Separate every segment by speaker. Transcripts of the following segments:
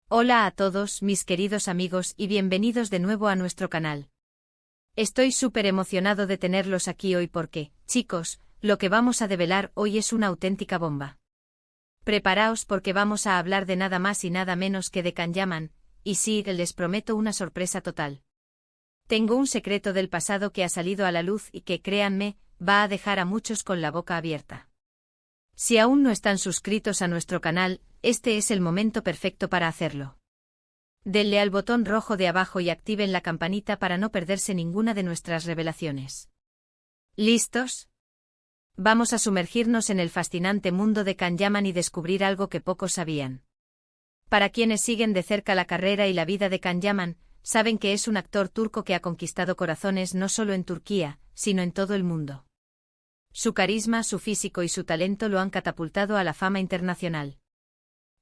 Speaker 1: Hola a todos, mis queridos amigos, y bienvenidos de nuevo a nuestro canal. Estoy súper emocionado de tenerlos aquí hoy porque, chicos, lo que vamos a develar hoy es una auténtica bomba. Preparaos porque vamos a hablar de nada más y nada menos que de Kanyaman, y sí, les prometo una sorpresa total. Tengo un secreto del pasado que ha salido a la luz y que, créanme, va a dejar a muchos con la boca abierta. Si aún no están suscritos a nuestro canal, este es el momento perfecto para hacerlo. Denle al botón rojo de abajo y activen la campanita para no perderse ninguna de nuestras revelaciones. ¿Listos? Vamos a sumergirnos en el fascinante mundo de Kanyaman y descubrir algo que pocos sabían. Para quienes siguen de cerca la carrera y la vida de Kanyaman, saben que es un actor turco que ha conquistado corazones no solo en Turquía, sino en todo el mundo. Su carisma, su físico y su talento lo han catapultado a la fama internacional.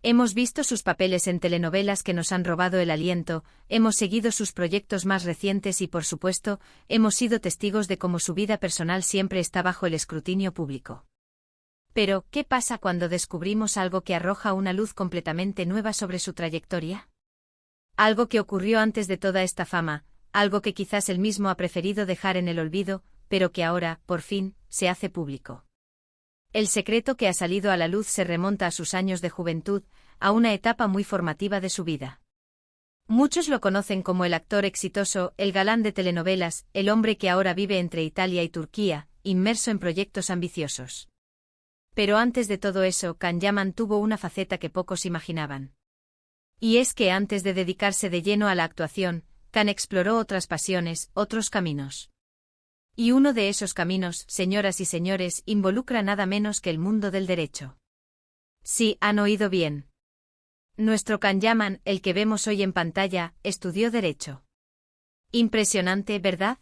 Speaker 1: Hemos visto sus papeles en telenovelas que nos han robado el aliento, hemos seguido sus proyectos más recientes y, por supuesto, hemos sido testigos de cómo su vida personal siempre está bajo el escrutinio público. Pero, ¿qué pasa cuando descubrimos algo que arroja una luz completamente nueva sobre su trayectoria? Algo que ocurrió antes de toda esta fama, algo que quizás él mismo ha preferido dejar en el olvido, pero que ahora, por fin, se hace público. El secreto que ha salido a la luz se remonta a sus años de juventud, a una etapa muy formativa de su vida. Muchos lo conocen como el actor exitoso, el galán de telenovelas, el hombre que ahora vive entre Italia y Turquía, inmerso en proyectos ambiciosos. Pero antes de todo eso, Kanyaman tuvo una faceta que pocos imaginaban. Y es que antes de dedicarse de lleno a la actuación, Kan exploró otras pasiones, otros caminos. Y uno de esos caminos, señoras y señores, involucra nada menos que el mundo del derecho. Sí, han oído bien. Nuestro Kanyaman, el que vemos hoy en pantalla, estudió Derecho. Impresionante, ¿verdad?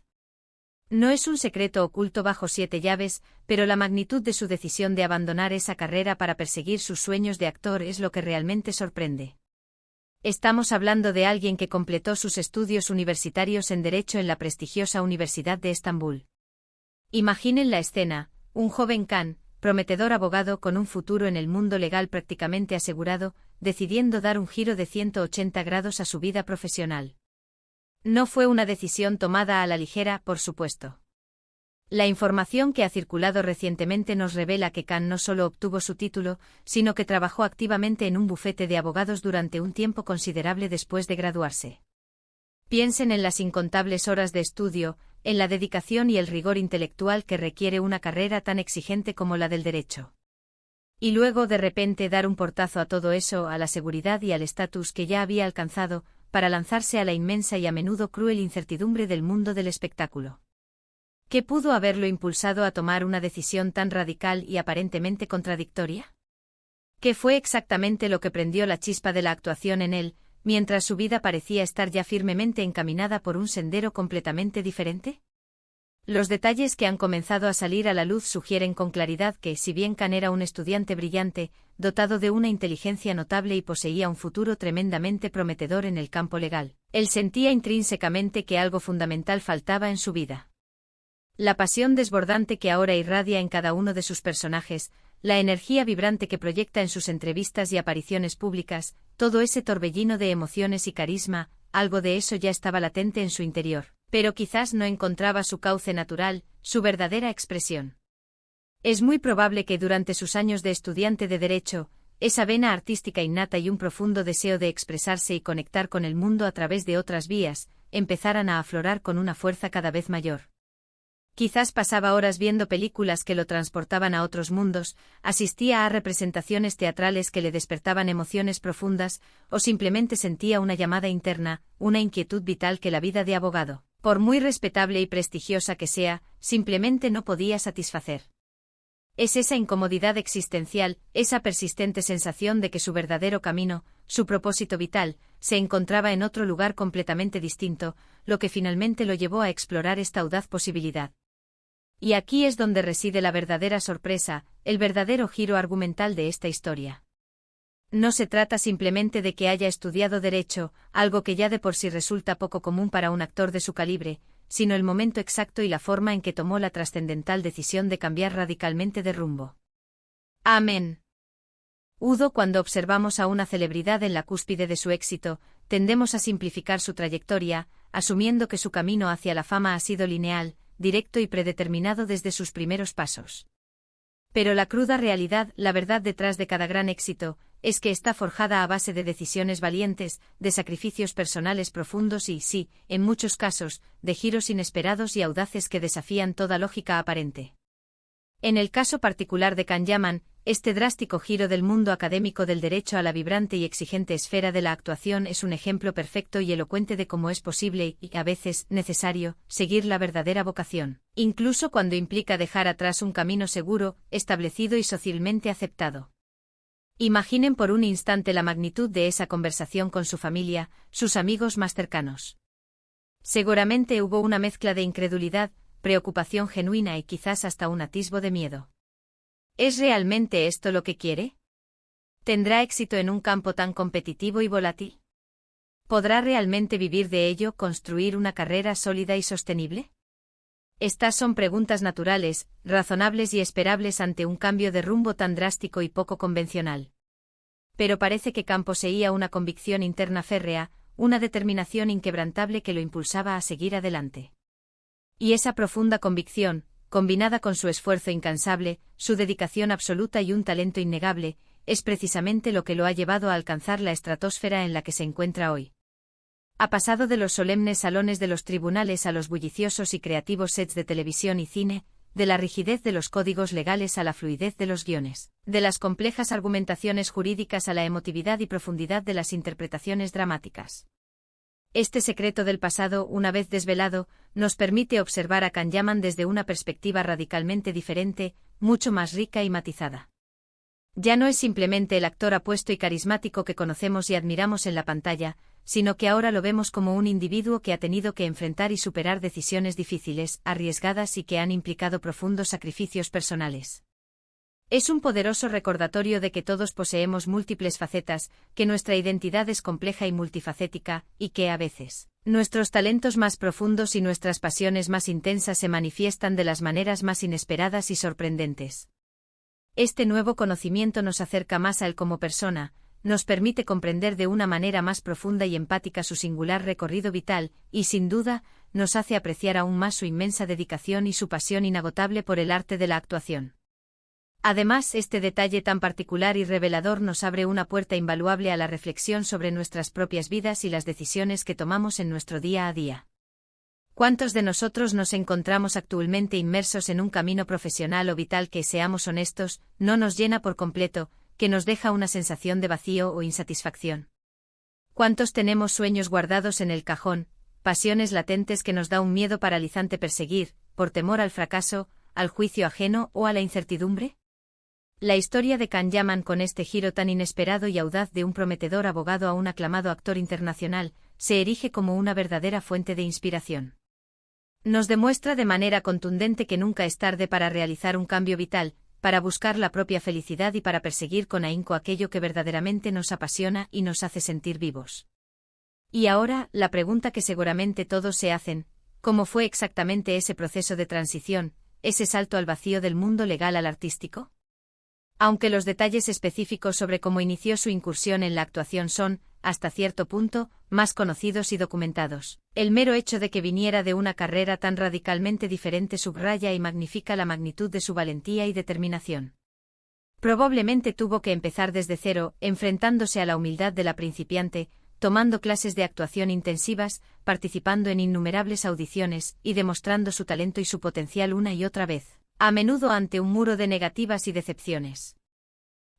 Speaker 1: No es un secreto oculto bajo 7 llaves, pero la magnitud de su decisión de abandonar esa carrera para perseguir sus sueños de actor es lo que realmente sorprende. Estamos hablando de alguien que completó sus estudios universitarios en Derecho en la prestigiosa Universidad de Estambul. Imaginen la escena, un joven Kan, prometedor abogado con un futuro en el mundo legal prácticamente asegurado, decidiendo dar un giro de 180 grados a su vida profesional. No fue una decisión tomada a la ligera, por supuesto. La información que ha circulado recientemente nos revela que Kan no solo obtuvo su título, sino que trabajó activamente en un bufete de abogados durante un tiempo considerable después de graduarse. Piensen en las incontables horas de estudio, en la dedicación y el rigor intelectual que requiere una carrera tan exigente como la del derecho. Y luego de repente dar un portazo a todo eso, a la seguridad y al estatus que ya había alcanzado, para lanzarse a la inmensa y a menudo cruel incertidumbre del mundo del espectáculo. ¿Qué pudo haberlo impulsado a tomar una decisión tan radical y aparentemente contradictoria? ¿Qué fue exactamente lo que prendió la chispa de la actuación en él, mientras su vida parecía estar ya firmemente encaminada por un sendero completamente diferente? Los detalles que han comenzado a salir a la luz sugieren con claridad que, si bien Kan era un estudiante brillante, dotado de una inteligencia notable y poseía un futuro tremendamente prometedor en el campo legal, él sentía intrínsecamente que algo fundamental faltaba en su vida. La pasión desbordante que ahora irradia en cada uno de sus personajes, la energía vibrante que proyecta en sus entrevistas y apariciones públicas, todo ese torbellino de emociones y carisma, algo de eso ya estaba latente en su interior, pero quizás no encontraba su cauce natural, su verdadera expresión. Es muy probable que durante sus años de estudiante de Derecho, esa vena artística innata y un profundo deseo de expresarse y conectar con el mundo a través de otras vías, empezaran a aflorar con una fuerza cada vez mayor. Quizás pasaba horas viendo películas que lo transportaban a otros mundos, asistía a representaciones teatrales que le despertaban emociones profundas, o simplemente sentía una llamada interna, una inquietud vital que la vida de abogado, por muy respetable y prestigiosa que sea, simplemente no podía satisfacer. Es esa incomodidad existencial, esa persistente sensación de que su verdadero camino, su propósito vital, se encontraba en otro lugar completamente distinto, lo que finalmente lo llevó a explorar esta audaz posibilidad. Y aquí es donde reside la verdadera sorpresa, el verdadero giro argumental de esta historia. No se trata simplemente de que haya estudiado Derecho, algo que ya de por sí resulta poco común para un actor de su calibre, sino el momento exacto y la forma en que tomó la trascendental decisión de cambiar radicalmente de rumbo. Amén. Cuando observamos a una celebridad en la cúspide de su éxito, tendemos a simplificar su trayectoria, asumiendo que su camino hacia la fama ha sido lineal, directo y predeterminado desde sus primeros pasos. Pero la cruda realidad, la verdad detrás de cada gran éxito, es que está forjada a base de decisiones valientes, de sacrificios personales profundos y, sí, en muchos casos, de giros inesperados y audaces que desafían toda lógica aparente. En el caso particular de Kanyaman, este drástico giro del mundo académico del derecho a la vibrante y exigente esfera de la actuación es un ejemplo perfecto y elocuente de cómo es posible y, a veces, necesario, seguir la verdadera vocación, incluso cuando implica dejar atrás un camino seguro, establecido y socialmente aceptado. Imaginen por un instante la magnitud de esa conversación con su familia, sus amigos más cercanos. Seguramente hubo una mezcla de incredulidad, preocupación genuina y quizás hasta un atisbo de miedo. ¿Es realmente esto lo que quiere? ¿Tendrá éxito en un campo tan competitivo y volátil? ¿Podrá realmente vivir de ello, construir una carrera sólida y sostenible? Estas son preguntas naturales, razonables y esperables ante un cambio de rumbo tan drástico y poco convencional. Pero parece que Khan poseía una convicción interna férrea, una determinación inquebrantable que lo impulsaba a seguir adelante. Y esa profunda convicción, combinada con su esfuerzo incansable, su dedicación absoluta y un talento innegable, es precisamente lo que lo ha llevado a alcanzar la estratosfera en la que se encuentra hoy. Ha pasado de los solemnes salones de los tribunales a los bulliciosos y creativos sets de televisión y cine, de la rigidez de los códigos legales a la fluidez de los guiones, de las complejas argumentaciones jurídicas a la emotividad y profundidad de las interpretaciones dramáticas. Este secreto del pasado, una vez desvelado, nos permite observar a Kanyaman desde una perspectiva radicalmente diferente, mucho más rica y matizada. Ya no es simplemente el actor apuesto y carismático que conocemos y admiramos en la pantalla, sino que ahora lo vemos como un individuo que ha tenido que enfrentar y superar decisiones difíciles, arriesgadas y que han implicado profundos sacrificios personales. Es un poderoso recordatorio de que todos poseemos múltiples facetas, que nuestra identidad es compleja y multifacética, y que a veces, nuestros talentos más profundos y nuestras pasiones más intensas se manifiestan de las maneras más inesperadas y sorprendentes. Este nuevo conocimiento nos acerca más a él como persona, nos permite comprender de una manera más profunda y empática su singular recorrido vital, y sin duda, nos hace apreciar aún más su inmensa dedicación y su pasión inagotable por el arte de la actuación. Además, este detalle tan particular y revelador nos abre una puerta invaluable a la reflexión sobre nuestras propias vidas y las decisiones que tomamos en nuestro día a día. ¿Cuántos de nosotros nos encontramos actualmente inmersos en un camino profesional o vital que, seamos honestos, no nos llena por completo, que nos deja una sensación de vacío o insatisfacción? ¿Cuántos tenemos sueños guardados en el cajón, pasiones latentes que nos da un miedo paralizante perseguir, por temor al fracaso, al juicio ajeno o a la incertidumbre? La historia de Kanyaman, con este giro tan inesperado y audaz de un prometedor abogado a un aclamado actor internacional, se erige como una verdadera fuente de inspiración. Nos demuestra de manera contundente que nunca es tarde para realizar un cambio vital, para buscar la propia felicidad y para perseguir con ahínco aquello que verdaderamente nos apasiona y nos hace sentir vivos. Y ahora, la pregunta que seguramente todos se hacen: ¿cómo fue exactamente ese proceso de transición, ese salto al vacío del mundo legal al artístico? Aunque los detalles específicos sobre cómo inició su incursión en la actuación son, hasta cierto punto, más conocidos y documentados, el mero hecho de que viniera de una carrera tan radicalmente diferente subraya y magnifica la magnitud de su valentía y determinación. Probablemente tuvo que empezar desde cero, enfrentándose a la humildad de la principiante, tomando clases de actuación intensivas, participando en innumerables audiciones y demostrando su talento y su potencial una y otra vez, a menudo ante un muro de negativas y decepciones.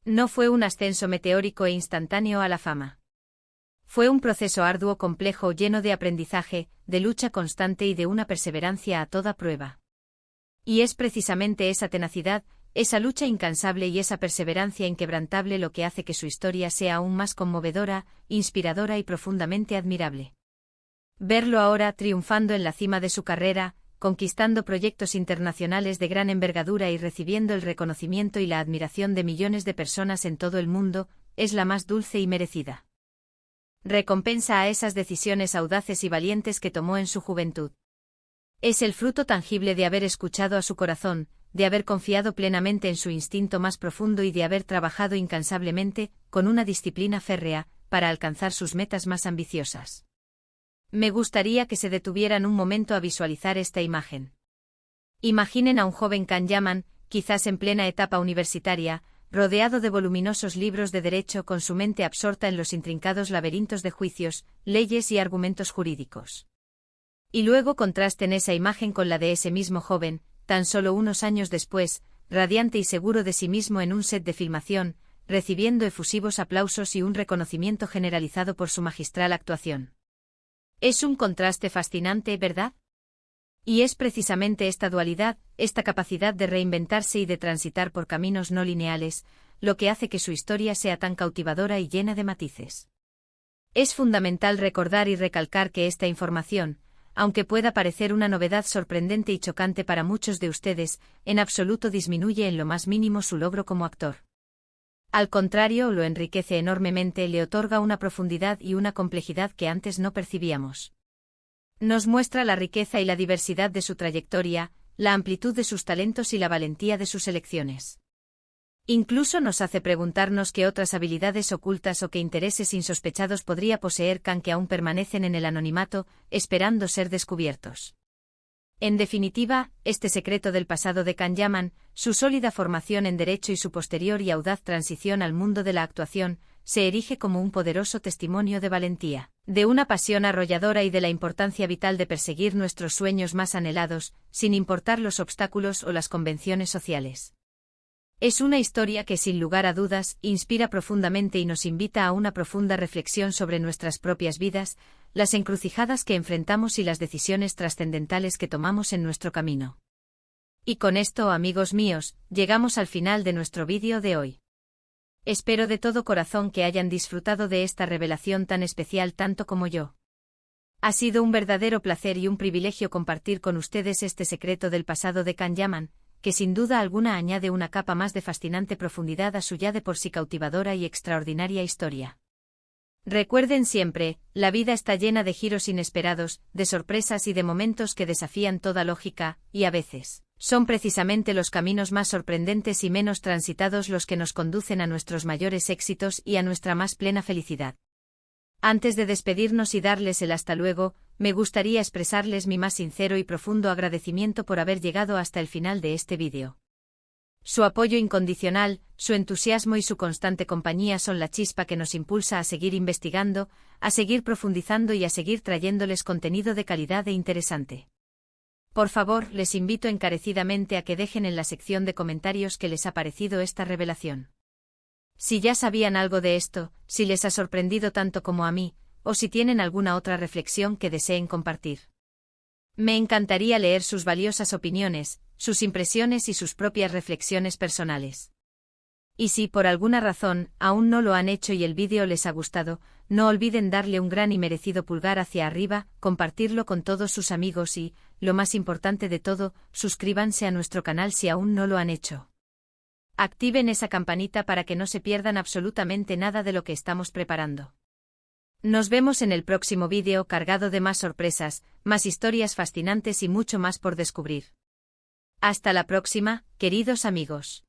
Speaker 1: No fue un ascenso meteórico e instantáneo a la fama. Fue un proceso arduo, complejo, lleno de aprendizaje, de lucha constante y de una perseverancia a toda prueba. Y es precisamente esa tenacidad, esa lucha incansable y esa perseverancia inquebrantable lo que hace que su historia sea aún más conmovedora, inspiradora y profundamente admirable. Verlo ahora triunfando en la cima de su carrera, conquistando proyectos internacionales de gran envergadura y recibiendo el reconocimiento y la admiración de millones de personas en todo el mundo, es la más dulce y merecida recompensa a esas decisiones audaces y valientes que tomó en su juventud. Es el fruto tangible de haber escuchado a su corazón, de haber confiado plenamente en su instinto más profundo y de haber trabajado incansablemente, con una disciplina férrea, para alcanzar sus metas más ambiciosas. Me gustaría que se detuvieran un momento a visualizar esta imagen. Imaginen a un joven Kanyaman, quizás en plena etapa universitaria, rodeado de voluminosos libros de derecho con su mente absorta en los intrincados laberintos de juicios, leyes y argumentos jurídicos. Y luego contrasten esa imagen con la de ese mismo joven, tan solo unos años después, radiante y seguro de sí mismo en un set de filmación, recibiendo efusivos aplausos y un reconocimiento generalizado por su magistral actuación. Es un contraste fascinante, ¿verdad? Y es precisamente esta dualidad, esta capacidad de reinventarse y de transitar por caminos no lineales, lo que hace que su historia sea tan cautivadora y llena de matices. Es fundamental recordar y recalcar que esta información, aunque pueda parecer una novedad sorprendente y chocante para muchos de ustedes, en absoluto disminuye en lo más mínimo su logro como actor. Al contrario, lo enriquece enormemente, le otorga una profundidad y una complejidad que antes no percibíamos. Nos muestra la riqueza y la diversidad de su trayectoria, la amplitud de sus talentos y la valentía de sus elecciones. Incluso nos hace preguntarnos qué otras habilidades ocultas o qué intereses insospechados podría poseer Kan que aún permanecen en el anonimato, esperando ser descubiertos. En definitiva, este secreto del pasado de Kanyaman, su sólida formación en derecho y su posterior y audaz transición al mundo de la actuación, se erige como un poderoso testimonio de valentía, de una pasión arrolladora y de la importancia vital de perseguir nuestros sueños más anhelados, sin importar los obstáculos o las convenciones sociales. Es una historia que, sin lugar a dudas, inspira profundamente y nos invita a una profunda reflexión sobre nuestras propias vidas, las encrucijadas que enfrentamos y las decisiones trascendentales que tomamos en nuestro camino. Y con esto, amigos míos, llegamos al final de nuestro vídeo de hoy. Espero de todo corazón que hayan disfrutado de esta revelación tan especial tanto como yo. Ha sido un verdadero placer y un privilegio compartir con ustedes este secreto del pasado de Kanyaman, que sin duda alguna añade una capa más de fascinante profundidad a su ya de por sí cautivadora y extraordinaria historia. Recuerden siempre, la vida está llena de giros inesperados, de sorpresas y de momentos que desafían toda lógica, y a veces, son precisamente los caminos más sorprendentes y menos transitados los que nos conducen a nuestros mayores éxitos y a nuestra más plena felicidad. Antes de despedirnos y darles el hasta luego, me gustaría expresarles mi más sincero y profundo agradecimiento por haber llegado hasta el final de este vídeo. Su apoyo incondicional, su entusiasmo y su constante compañía son la chispa que nos impulsa a seguir investigando, a seguir profundizando y a seguir trayéndoles contenido de calidad e interesante. Por favor, les invito encarecidamente a que dejen en la sección de comentarios qué les ha parecido esta revelación. Si ya sabían algo de esto, si les ha sorprendido tanto como a mí, o si tienen alguna otra reflexión que deseen compartir. Me encantaría leer sus valiosas opiniones, sus impresiones y sus propias reflexiones personales. Y si por alguna razón aún no lo han hecho y el vídeo les ha gustado, no olviden darle un gran y merecido pulgar hacia arriba, compartirlo con todos sus amigos y, lo más importante de todo, suscríbanse a nuestro canal si aún no lo han hecho. Activen esa campanita para que no se pierdan absolutamente nada de lo que estamos preparando. Nos vemos en el próximo vídeo cargado de más sorpresas, más historias fascinantes y mucho más por descubrir. Hasta la próxima, queridos amigos.